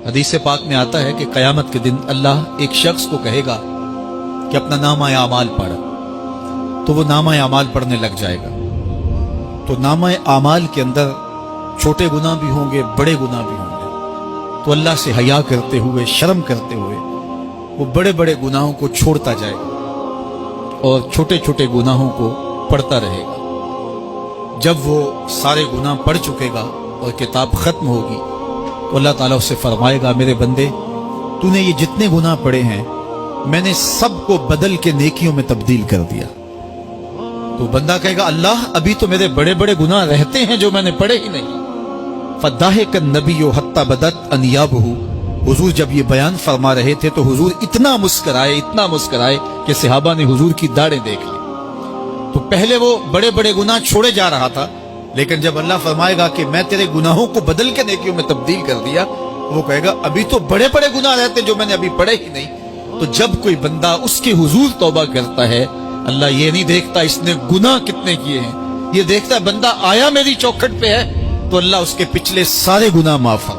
हदीस पाक में आता है कि क़यामत के दिन अल्लाह एक शख्स को कहेगा कि अपना नामा आमाल पढ़, तो वो नामा आमाल पढ़ने लग जाएगा। तो नामा आमाल के अंदर छोटे गुनाह भी होंगे, बड़े गुनाह भी होंगे। तो अल्लाह से हया करते हुए, शर्म करते हुए वो बड़े बड़े गुनाहों को छोड़ता जाएगा और छोटे छोटे गुनाहों को पढ़ता रहेगा। जब वो सारे गुनाह पढ़ चुकेगा और किताब खत्म होगी तो अल्लाह ताला उससे फरमाएगा, मेरे बंदे, तूने ये जितने गुनाह पढ़े हैं मैंने सबको बदल के नेकियों में तब्दील कर दिया। तो बंदा कहेगा, अल्लाह, अभी तो मेरे बड़े बड़े गुनाह रहते हैं जो मैंने पढ़े ही नहीं। फदाहिक नबी हत्ता बदत अनियाबहु। हुजूर जब ये बयान फरमा रहे थे तो हुजूर इतना मुस्कराए कि सहाबा ने हुजूर की दाढ़ें देख ली। तो पहले वो बड़े बड़े गुनाह छोड़े जा रहा था, लेकिन जब अल्लाह फरमाएगा कि मैं तेरे गुनाहों को बदल के नेकियों में तब्दील कर दिया, वो कहेगा, अभी तो बड़े बड़े गुनाह रहते जो मैंने अभी पढ़े ही नहीं। तो जब कोई बंदा उसके हुजूर तौबा करता है, अल्लाह ये नहीं देखता इसने गुनाह कितने किए हैं, ये देखता है बंदा आया मेरी चौखट पे है, तो अल्लाह उसके पिछले सारे गुनाह माफ